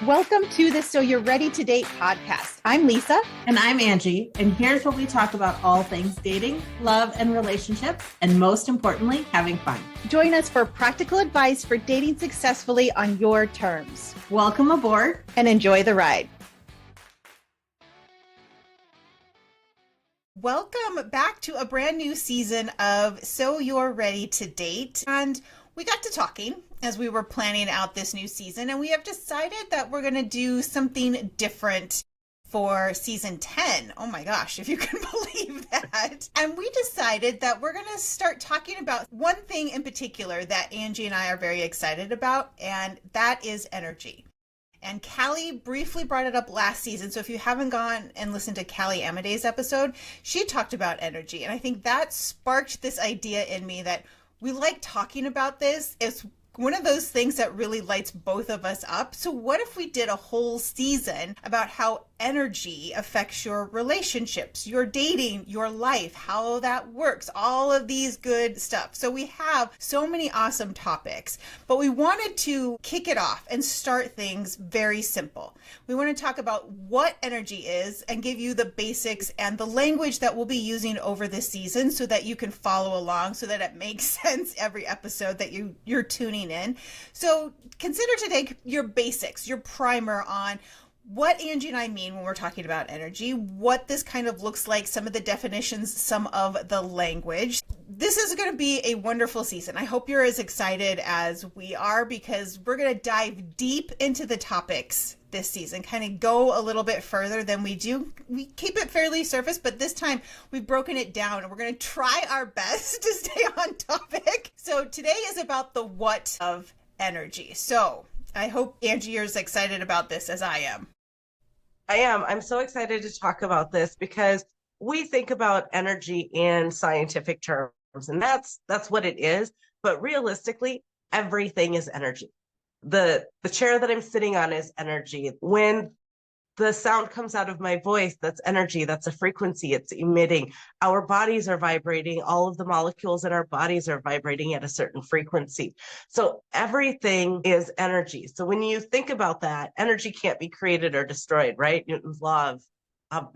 Welcome to the So You're Ready to Date podcast. I'm Lisa. And I'm Angie. And here's where we talk about all things dating, love, and relationships. And most importantly, having fun. Join us for practical advice for dating successfully on your terms. Welcome aboard and enjoy the ride. Welcome back to a brand new season of So You're Ready to Date. And we got to talking as we were planning out this new season, and we have decided that we're going to do something different for season 10. Oh my gosh, if you can believe that. And we decided that we're going to start talking about one thing in particular that Angie and I are very excited about, and that is energy. And Callie briefly brought it up last season. So if you haven't gone and listened to Callie Amaday's episode, she talked about energy. And I think that sparked this idea in me that we like talking about this. It's one of those things that really lights both of us up. So what if we did a whole season about how energy affects your relationships, your dating, your life, how that works, all of these good stuff. So we have so many awesome topics, but we wanted to kick it off and start things very simple. We want to talk about what energy is and give you the basics and the language that we'll be using over this season so that you can follow along, so that it makes sense every episode that you're tuning in. So consider today your basics, your primer on what Angie and I mean when we're talking about energy, what this kind of looks like, some of the definitions, some of the language. This is going to be a wonderful season. I hope you're as excited as we are, because we're going to dive deep into the topics this season, kind of go a little bit further than we do. We keep it fairly surface, but this time we've broken it down and we're going to try our best to stay on topic. So today is about the what of energy. So I hope Angie, you're as excited about this as I am. I am. I'm so excited to talk about this because we think about energy in scientific terms, and that's what it is. But realistically, everything is energy. The chair that I'm sitting on is energy. When the sound comes out of my voice, that's energy. That's a frequency. It's emitting. Our bodies are vibrating. All of the molecules in our bodies are vibrating at a certain frequency. So everything is energy. So when you think about that, energy can't be created or destroyed, right? Newton's law of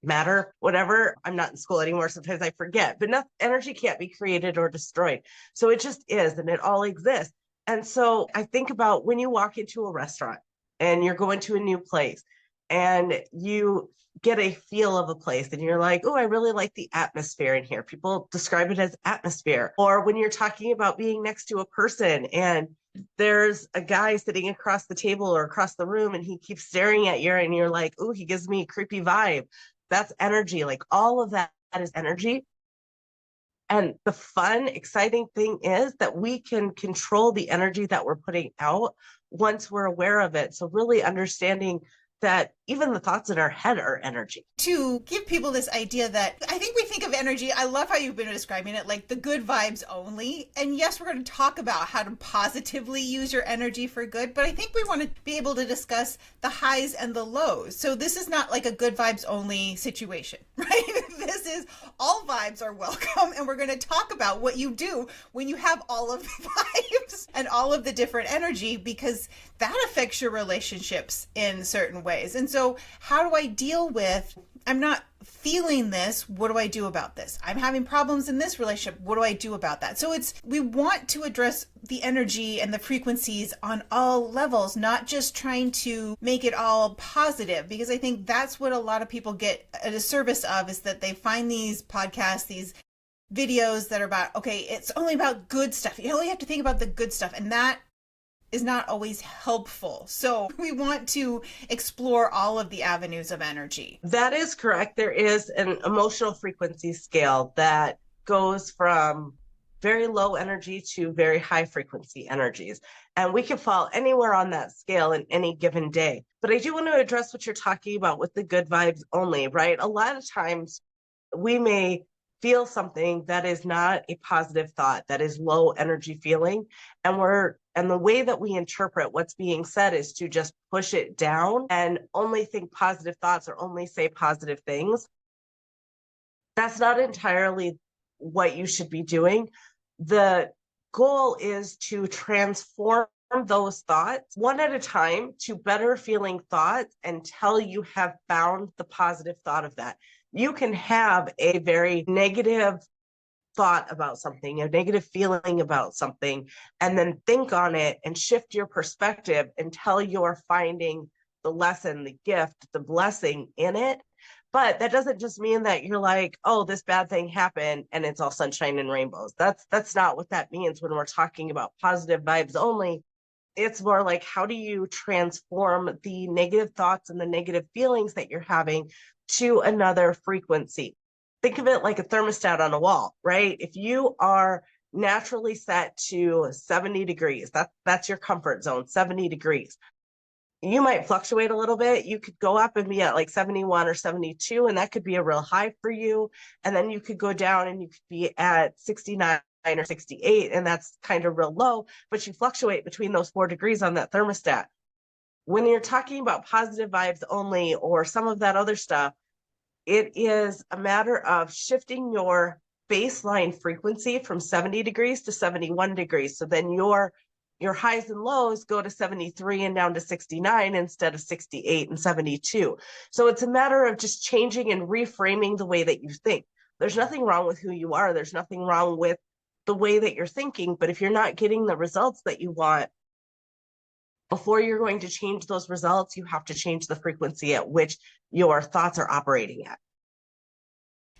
matter, whatever. I'm not in school anymore. Sometimes I forget, but energy can't be created or destroyed. So it just is, and it all exists. And so I think about when you walk into a restaurant and you're going to a new place, and you get a feel of a place and you're like, oh, I really like the atmosphere in here. People describe it as atmosphere. Or when you're talking about being next to a person and there's a guy sitting across the table or across the room and he keeps staring at you and you're like, oh, he gives me a creepy vibe. That's energy. Like all of that is energy. And the fun, exciting thing is that we can control the energy that we're putting out once we're aware of it. So really understanding that even the thoughts in our head are energy. To give people this idea that I think we think of energy, I love how you've been describing it, like the good vibes only. And yes, we're going to talk about how to positively use your energy for good, but I think we want to be able to discuss the highs and the lows. So this is not like a good vibes only situation, right? This is all vibes are welcome. And we're going to talk about what you do when you have all of the vibes and all of the different energy, because that affects your relationships in certain ways. And so how do I deal with, I'm not feeling this, what do I do about this? I'm having problems in this relationship, what do I do about that? So we want to address the energy and the frequencies on all levels, not just trying to make it all positive, because I think that's what a lot of people get a disservice of, is that they find these podcasts, these videos that are about, okay, it's only about good stuff. You only have to think about the good stuff. And that is not always helpful. So we want to explore all of the avenues of energy. That is correct. There is an emotional frequency scale that goes from very low energy to very high frequency energies. And we can fall anywhere on that scale in any given day. But I do want to address what you're talking about with the good vibes only, right? A lot of times we may feel something that is not a positive thought, that is low energy feeling. And the way that we interpret what's being said is to just push it down and only think positive thoughts or only say positive things. That's not entirely what you should be doing. The goal is to transform those thoughts one at a time to better feeling thoughts until you have found the positive thought of that. You can have a very negative thought about something, a negative feeling about something, and then think on it and shift your perspective until you're finding the lesson, the gift, the blessing in it. But that doesn't just mean that you're like, oh, this bad thing happened and it's all sunshine and rainbows. That's not what that means when we're talking about positive vibes only. It's more like, how do you transform the negative thoughts and the negative feelings that you're having to another frequency? Think of it like a thermostat on a wall, right? If you are naturally set to 70 degrees, that's your comfort zone, 70 degrees. You might fluctuate a little bit. You could go up and be at like 71 or 72, and that could be a real high for you. And then you could go down and you could be at 69 or 68, and that's kind of real low, but you fluctuate between those 4 degrees on that thermostat. When you're talking about positive vibes only or some of that other stuff, it is a matter of shifting your baseline frequency from 70 degrees to 71 degrees. So then your highs and lows go to 73 and down to 69 instead of 68 and 72. So it's a matter of just changing and reframing the way that you think. There's nothing wrong with who you are. There's nothing wrong with the way that you're thinking. But if you're not getting the results that you want, before you're going to change those results, you have to change the frequency at which your thoughts are operating at.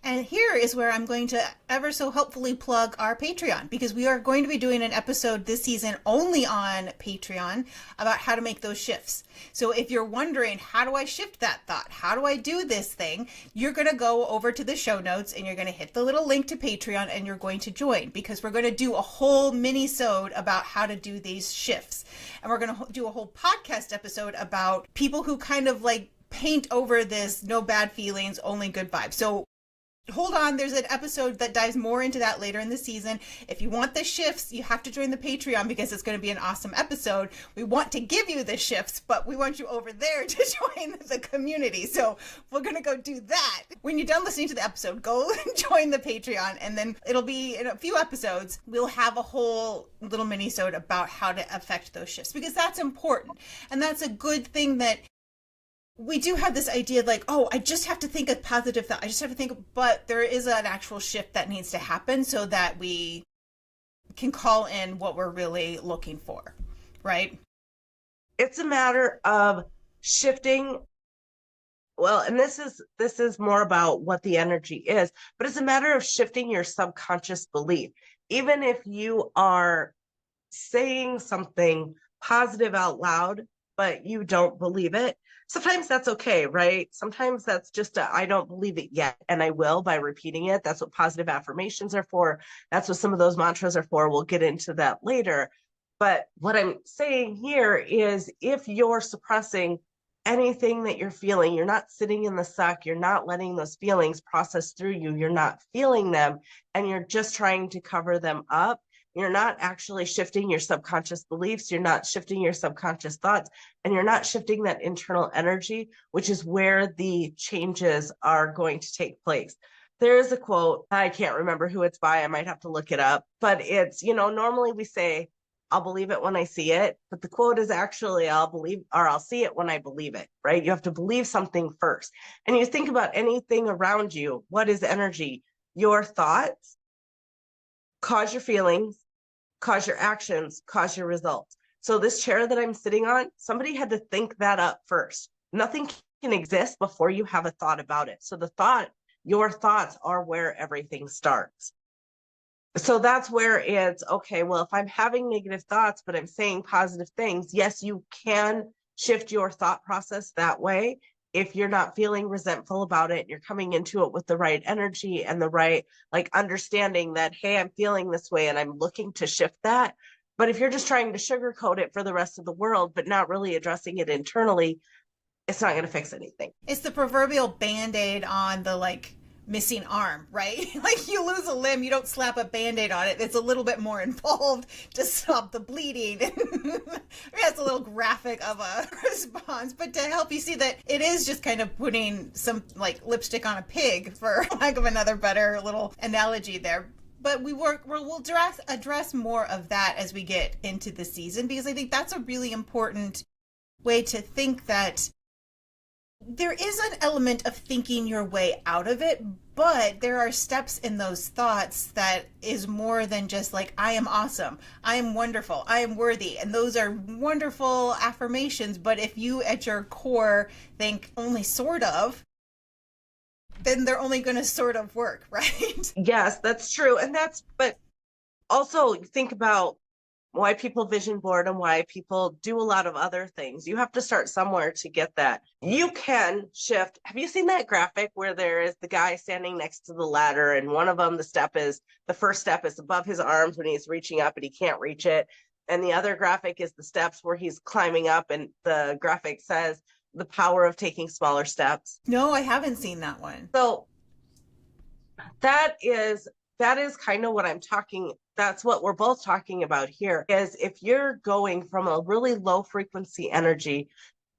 And here is where I'm going to ever so helpfully plug our Patreon, because we are going to be doing an episode this season only on Patreon about how to make those shifts. So if you're wondering, how do I shift that thought? How do I do this thing? You're going to go over to the show notes and you're going to hit the little link to Patreon and you're going to join, because we're going to do a whole mini-sode about how to do these shifts. And we're going to do a whole podcast episode about people who kind of like paint over this no bad feelings, only good vibes. So hold on, there's an episode that dives more into that later in the season. If you want the shifts, you have to join the Patreon, because it's going to be an awesome episode. We want to give you the shifts, but we want you over there to join the community. So we're going to go do that. When you're done listening to the episode, go join the Patreon, and then it'll be in a few episodes, we'll have a whole little mini-sode about how to affect those shifts, because that's important. And that's a good thing that we do have this idea like, oh, I just have to think a positive thought. I just have to think, but there is an actual shift that needs to happen so that we can call in what we're really looking for, right? It's a matter of shifting. Well, and this is more about what the energy is, but it's a matter of shifting your subconscious belief. Even if you are saying something positive out loud, but you don't believe it, sometimes that's okay, right? Sometimes that's just I don't believe it yet, and I will by repeating it. That's what positive affirmations are for. That's what some of those mantras are for. We'll get into that later. But what I'm saying here is, if you're suppressing anything that you're feeling, you're not sitting in the suck, you're not letting those feelings process through you, you're not feeling them, and you're just trying to cover them up, you're not actually shifting your subconscious beliefs, you're not shifting your subconscious thoughts, and you're not shifting that internal energy, which is where the changes are going to take place. There is a quote, I can't remember who it's by, I might have to look it up, but it's, normally we say, I'll believe it when I see it, but the quote is actually, I'll see it when I believe it, right? You have to believe something first. And you think about anything around you, what is energy? Your thoughts cause your feelings, cause your actions, cause your results. So this chair that I'm sitting on, somebody had to think that up first. Nothing can exist before you have a thought about it. So your thoughts are where everything starts. So that's where it's, okay, well, if I'm having negative thoughts, but I'm saying positive things, yes, you can shift your thought process that way. If you're not feeling resentful about it, you're coming into it with the right energy and the right, understanding that, hey, I'm feeling this way and I'm looking to shift that. But if you're just trying to sugarcoat it for the rest of the world, but not really addressing it internally, it's not going to fix anything. It's the proverbial Band-Aid on the missing arm, right? You lose a limb, you don't slap a Band-Aid on it. It's a little bit more involved to stop the bleeding. That's a little graphic of a response, but to help you see that it is just kind of putting some lipstick on a pig, for lack of another better little analogy there. but we'll address more of that as we get into the season, because I think that's a really important way to think that there is an element of thinking your way out of it, but there are steps in those thoughts that is more than just like, I am awesome, I am wonderful, I am worthy. And those are wonderful affirmations. But if you at your core think only sort of, then they're only going to sort of work, right? Yes, that's true. But also think about why people vision board and why people do a lot of other things. You have to start somewhere to get that. You can shift. Have you seen that graphic where there is the guy standing next to the ladder, and one of them, the first step is above his arms when he's reaching up and he can't reach it. And the other graphic is the steps where he's climbing up, and the graphic says the power of taking smaller steps. No, I haven't seen that one. So that is kind of what I'm talking. That's what we're both talking about here, is if you're going from a really low frequency energy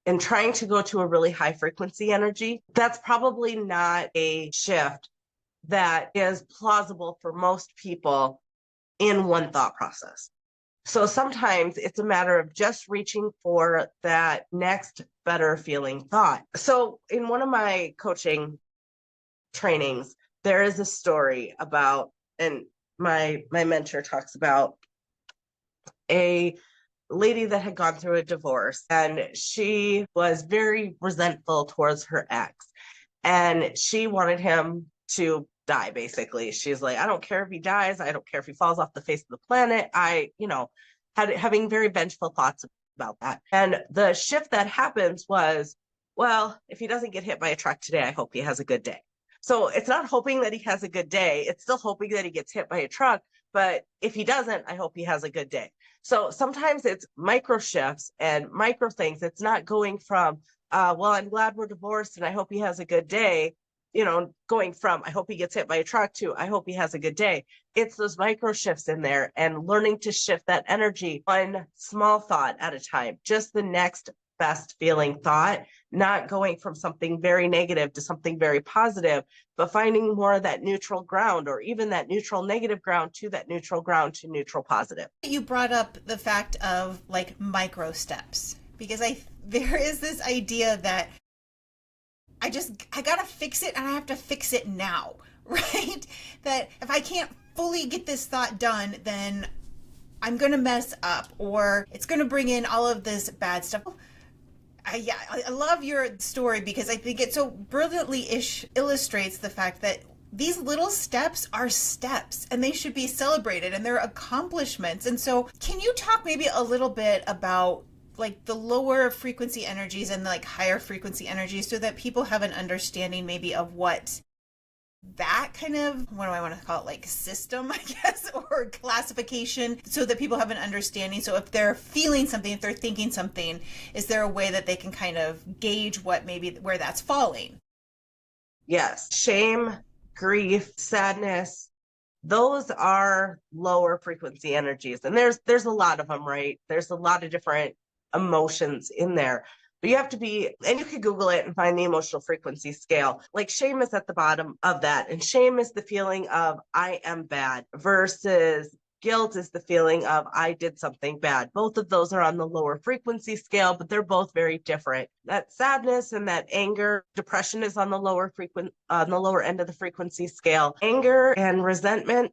and trying to go to a really high frequency energy, that's probably not a shift that is plausible for most people in one thought process. So sometimes it's a matter of just reaching for that next better feeling thought. So in one of my coaching trainings, there is a story about, and my mentor talks about a lady that had gone through a divorce, and she was very resentful towards her ex, and she wanted him to die. Basically, she's like, I don't care if he dies, I don't care if he falls off the face of the planet. Having very vengeful thoughts about that. And the shift that happens was, well, if he doesn't get hit by a truck today, I hope he has a good day. So it's not hoping that he has a good day. It's still hoping that he gets hit by a truck. But if he doesn't, I hope he has a good day. So sometimes it's micro shifts and micro things. It's not going from, well, I'm glad we're divorced and I hope he has a good day, going from, I hope he gets hit by a truck to, I hope he has a good day. It's those micro shifts in there, and learning to shift that energy one small thought at a time, just the next best feeling thought, not going from something very negative to something very positive, but finding more of that neutral ground, or even that neutral negative ground to that neutral ground to neutral positive. You brought up the fact of like micro steps, because there is this idea that I gotta fix it and I have to fix it now, right? That if I can't fully get this thought done, then I'm gonna mess up, or it's gonna bring in all of this bad stuff. I love your story, because I think it so brilliantly illustrates the fact that these little steps are steps and they should be celebrated, and they're accomplishments. And so can you talk maybe a little bit about like the lower frequency energies and like higher frequency energies, so that people have an understanding maybe of what that kind of, what do I want to call it, like system, I guess, or classification, so that people have an understanding. So if they're feeling something, if they're thinking something, is there a way that they can kind of gauge where that's falling? Yes. Shame, grief, sadness, those are lower frequency energies. And there's a lot of them, right? There's a lot of different emotions in there. But you have to be, and you can Google it and find the emotional frequency scale. Like shame is at the bottom of that. And shame is the feeling of I am bad, versus guilt is the feeling of I did something bad. Both of those are on the lower frequency scale, but they're both very different. That sadness and that anger, depression is on the lower end of the frequency scale. Anger and resentment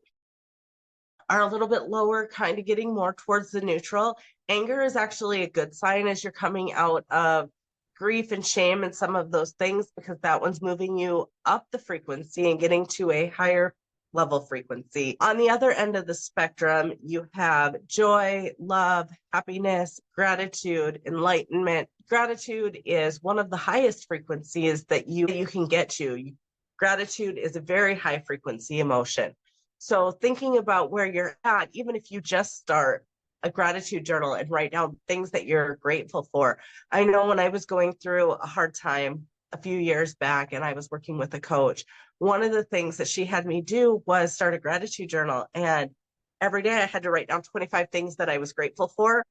are a little bit lower, kind of getting more towards the neutral. Anger is actually a good sign as you're coming out of grief and shame and some of those things, because that one's moving you up the frequency and getting to a higher level frequency. On the other end of the spectrum, you have joy, love, happiness, gratitude, enlightenment. Gratitude is one of the highest frequencies that you can get to. Gratitude is a very high frequency emotion. So thinking about where you're at, even if you just start a gratitude journal and write down things that you're grateful for. I know when I was going through a hard time a few years back and I was working with a coach, one of the things that she had me do was start a gratitude journal. And every day I had to write down 25 things that I was grateful for.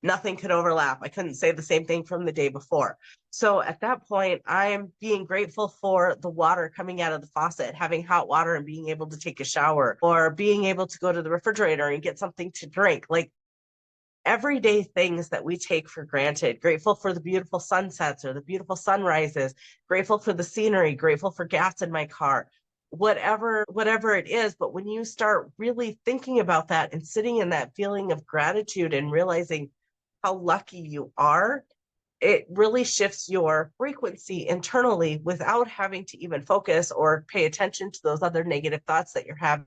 Nothing could overlap. I couldn't say the same thing from the day before. So at that point, I'm being grateful for the water coming out of the faucet, having hot water and being able to take a shower, or being able to go to the refrigerator and get something to drink. Like everyday things that we take for granted. Grateful for the beautiful sunsets or the beautiful sunrises, grateful for the scenery, grateful for gas in my car, whatever it is. But when you start really thinking about that and sitting in that feeling of gratitude and realizing how lucky you are, it really shifts your frequency internally without having to even focus or pay attention to those other negative thoughts that you're having.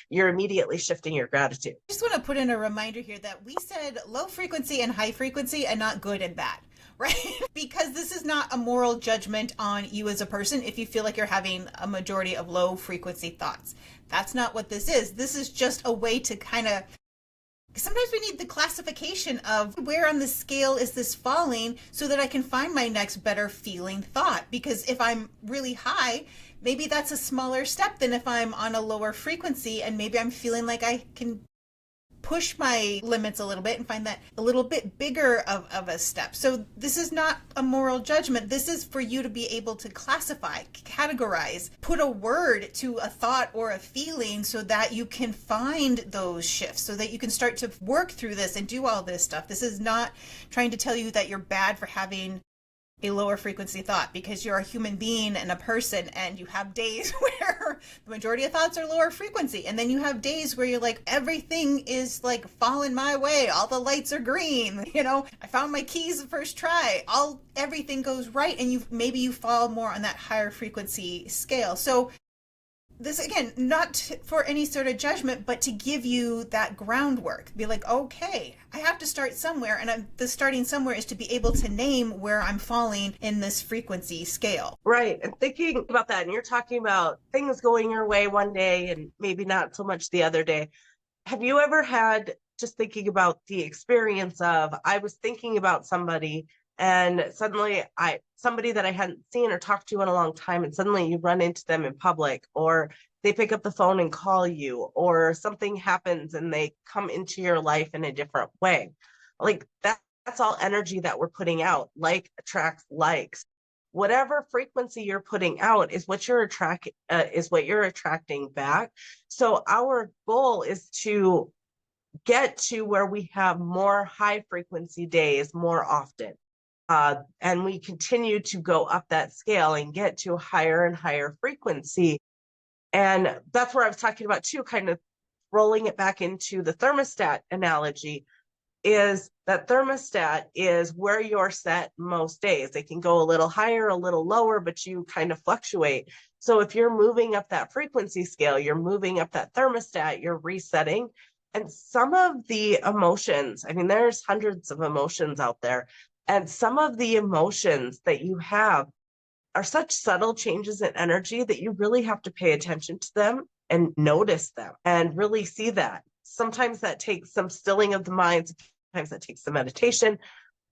You're immediately shifting your gratitude. I just want to put in a reminder here that we said low frequency and high frequency and not good and bad, right? Because this is not a moral judgment on you as a person if you feel like you're having a majority of low frequency thoughts. That's not what this is. This is just a way to kind of, sometimes we need the classification of where on the scale is this falling so that I can find my next better feeling thought. Because if I'm really high, maybe that's a smaller step than if I'm on a lower frequency, and maybe I'm feeling like I can push my limits a little bit and find that a little bit bigger of a step. So this is not a moral judgment. This is for you to be able to classify, categorize, put a word to a thought or a feeling so that you can find those shifts, so that you can start to work through this and do all this stuff. This is not trying to tell you that you're bad for having a lower frequency thought, because you're a human being and a person, and you have days where the majority of thoughts are lower frequency, and then you have days where you're like, everything is like falling my way, all the lights are green, I found my keys the first try, everything goes right, and maybe you fall more on that higher frequency scale. So this, again, not for any sort of judgment, but to give you that groundwork. Be like, okay, I have to start somewhere, and the starting somewhere is to be able to name where I'm falling in this frequency scale. Right. And thinking about that, and you're talking about things going your way one day and maybe not so much the other day. Have you ever had, just thinking about the experience of, I was thinking about somebody, and suddenly somebody that I hadn't seen or talked to in a long time, and suddenly you run into them in public, or they pick up the phone and call you, or something happens and they come into your life in a different way. Like that's all energy that we're putting out. Like attracts likes. Whatever frequency you're putting out is what you're attracting back. So our goal is to get to where we have more high frequency days more often. And we continue to go up that scale and get to a higher and higher frequency. And that's where I was talking about too, kind of rolling it back into the thermostat analogy, is that thermostat is where you're set most days. They can go a little higher, a little lower, but you kind of fluctuate. So if you're moving up that frequency scale, you're moving up that thermostat, you're resetting. And some of the emotions, there's hundreds of emotions out there. And some of the emotions that you have are such subtle changes in energy that you really have to pay attention to them and notice them and really see that. Sometimes that takes some stilling of the mind. Sometimes that takes some meditation.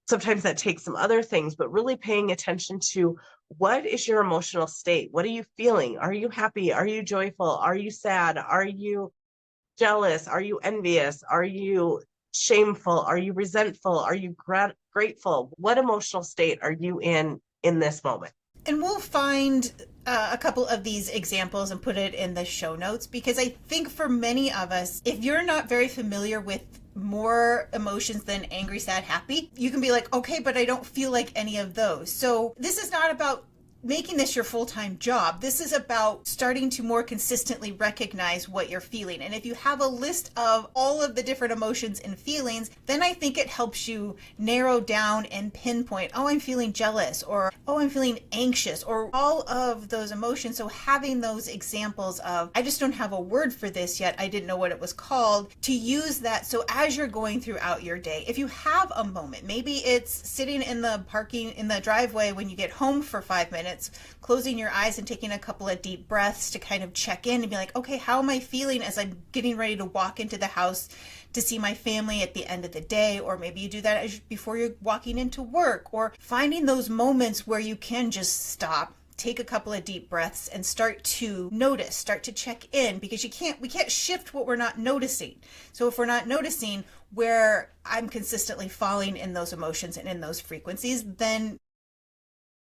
Sometimes that takes some other things, but really paying attention to what is your emotional state? What are you feeling? Are you happy? Are you joyful? Are you sad? Are you jealous? Are you envious? Are you shameful? Are you resentful? Are you grateful? What emotional state are you in this moment? And we'll find a couple of these examples and put it in the show notes, because I think for many of us, if you're not very familiar with more emotions than angry, sad, happy, you can be like, okay, but I don't feel like any of those. So this is not about making this your full-time job. This is about starting to more consistently recognize what you're feeling. And if you have a list of all of the different emotions and feelings, then I think it helps you narrow down and pinpoint, oh, I'm feeling jealous, or oh, I'm feeling anxious, or all of those emotions. So having those examples of, I just don't have a word for this yet, I didn't know what it was called, to use that. So as you're going throughout your day, if you have a moment, maybe it's sitting in the driveway when you get home for 5 minutes, closing your eyes and taking a couple of deep breaths to kind of check in and be like, okay, how am I feeling as I'm getting ready to walk into the house to see my family at the end of the day? Or maybe you do that before you're walking into work, or finding those moments where you can just stop, take a couple of deep breaths and start to notice, start to check in, because we can't shift what we're not noticing. So if we're not noticing where I'm consistently falling in those emotions and in those frequencies, then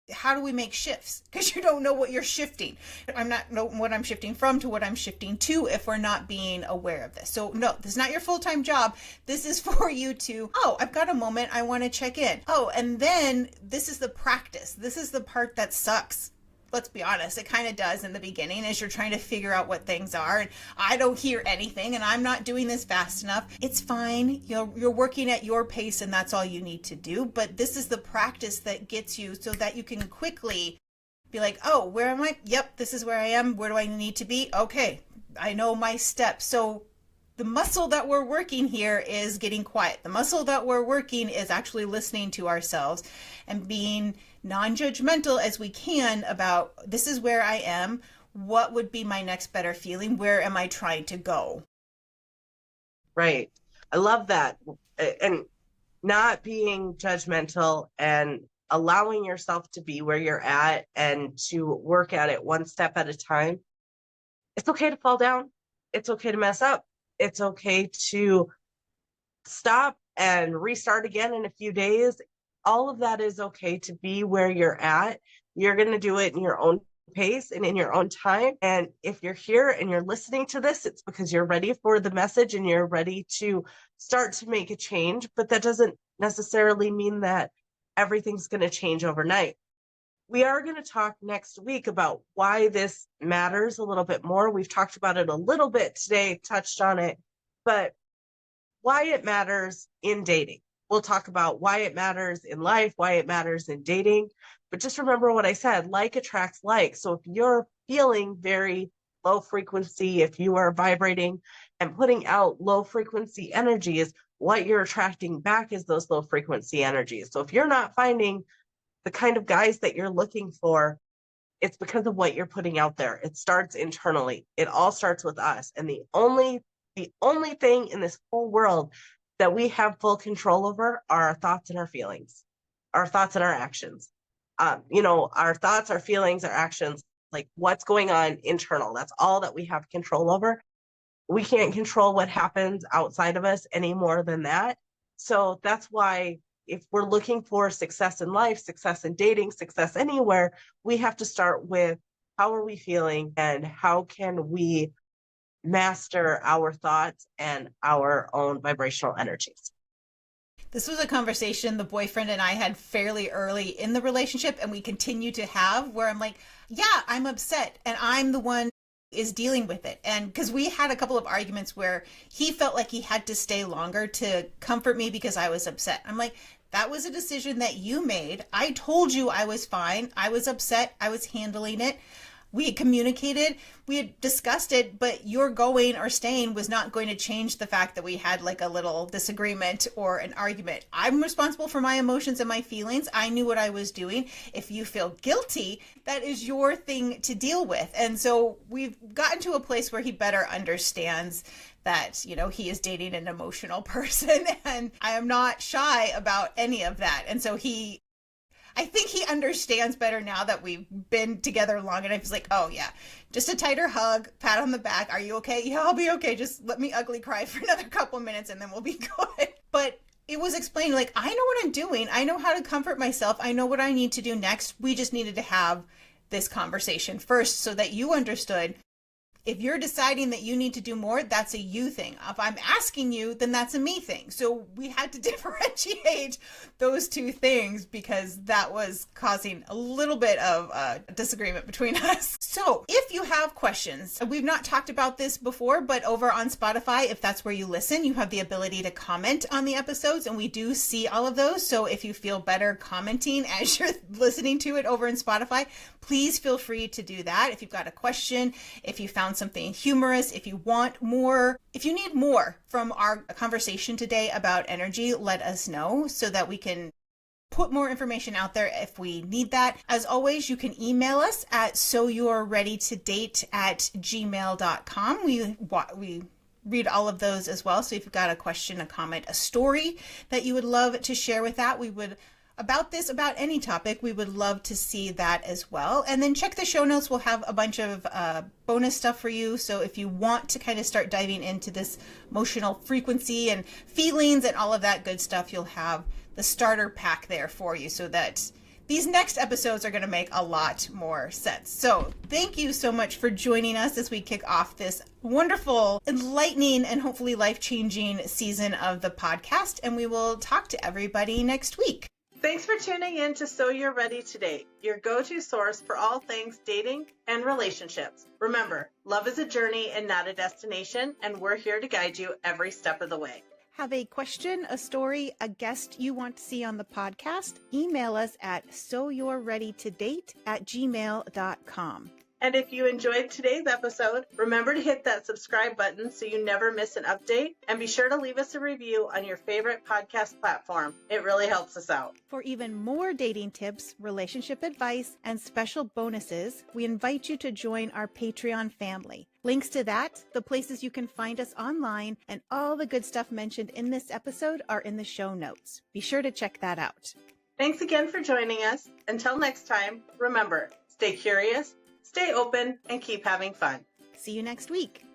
how do we make shifts? Because you don't know what you're shifting. I'm not know what I'm shifting from to what I'm shifting to if we're not being aware of this. So no, this is not your full-time job. This is for you to, oh, I've got a moment, I want to check in. Oh, and then this is the practice. This is the part that sucks. Let's be honest, it kind of does in the beginning as you're trying to figure out what things are. And I don't hear anything and I'm not doing this fast enough. It's fine. You're working at your pace and that's all you need to do. But this is the practice that gets you so that you can quickly be like, oh, where am I? Yep, this is where I am. Where do I need to be? Okay, I know my steps. So the muscle that we're working here is getting quiet. The muscle that we're working is actually listening to ourselves and being non-judgmental as we can about, this is where I am. What would be my next better feeling? Where am I trying to go? Right. I love that. And not being judgmental and allowing yourself to be where you're at and to work at it one step at a time. It's okay to fall down. It's okay to mess up. It's okay to stop and restart again in a few days. All of that is okay to be where you're at. You're going to do it in your own pace and in your own time. And if you're here and you're listening to this, it's because you're ready for the message and you're ready to start to make a change. But that doesn't necessarily mean that everything's going to change overnight. We are going to talk next week about why this matters a little bit more. We've talked about it a little bit today, touched on it, but why it matters in dating. We'll talk about why it matters in life, why it matters in dating. But just remember what I said, like attracts like. So if you're feeling very low frequency, if you are vibrating and putting out low frequency energies, what you're attracting back is those low frequency energies. So if you're not finding the kind of guys that you're looking for, it's because of what you're putting out there. It starts internally. It all starts with us. And the only thing in this whole world that we have full control over are our thoughts and our feelings, our thoughts and our actions. Our thoughts, our feelings, our actions, like what's going on internal. That's all that we have control over. We can't control what happens outside of us any more than that. So that's why if we're looking for success in life, success in dating, success anywhere, we have to start with how are we feeling and how can we master our thoughts and our own vibrational energies. This was a conversation the boyfriend and I had fairly early in the relationship, and we continue to have, where I'm like, yeah, I'm upset and I'm the one is dealing with it. And because we had a couple of arguments where he felt like he had to stay longer to comfort me because I was upset. I'm like, that was a decision that you made. I told you I was fine. I was upset. I was handling it. We had communicated, we had discussed it, but your going or staying was not going to change the fact that we had like a little disagreement or an argument. I'm responsible for my emotions and my feelings. I knew what I was doing. If you feel guilty, that is your thing to deal with. And so we've gotten to a place where he better understands that, he is dating an emotional person, and I am not shy about any of that. And so I think he understands better now that we've been together long enough. He's like, oh yeah, just a tighter hug, pat on the back. Are you okay? Yeah, I'll be okay. Just let me ugly cry for another couple minutes and then we'll be good. But it was explained, like, I know what I'm doing. I know how to comfort myself. I know what I need to do next. We just needed to have this conversation first so that you understood. If you're deciding that you need to do more, that's a you thing. If I'm asking you, then that's a me thing. So we had to differentiate those two things because that was causing a little bit of disagreement between us. So if you have questions, we've not talked about this before, but over on Spotify, if that's where you listen, you have the ability to comment on the episodes, and we do see all of those. So if you feel better commenting as you're listening to it over in Spotify, please feel free to do that. If you've got a question, if you found something humorous, if you want more, if you need more from our conversation today about energy, let us know so that we can put more information out there if we need that. As always, you can email us at soyourereadytodate@gmail.com. We read all of those as well. So if you've got a question, a comment, a story that you would love to share with that, we would about this, about any topic, we would love to see that as well. And then check the show notes. We'll have a bunch of bonus stuff for you. So if you want to kind of start diving into this emotional frequency and feelings and all of that good stuff, you'll have the starter pack there for you so that these next episodes are going to make a lot more sense. So thank you so much for joining us as we kick off this wonderful, enlightening, and hopefully life-changing season of the podcast. And we will talk to everybody next week. Thanks for tuning in to So You're Ready to Date, your go-to source for all things dating and relationships. Remember, love is a journey and not a destination, and we're here to guide you every step of the way. Have a question, a story, a guest you want to see on the podcast? Email us at soyou'readytodate@gmail.com. And if you enjoyed today's episode, remember to hit that subscribe button so you never miss an update, and be sure to leave us a review on your favorite podcast platform. It really helps us out. For even more dating tips, relationship advice, and special bonuses, we invite you to join our Patreon family. Links to that, the places you can find us online, and all the good stuff mentioned in this episode are in the show notes. Be sure to check that out. Thanks again for joining us. Until next time, remember, stay curious, stay open, and keep having fun. See you next week.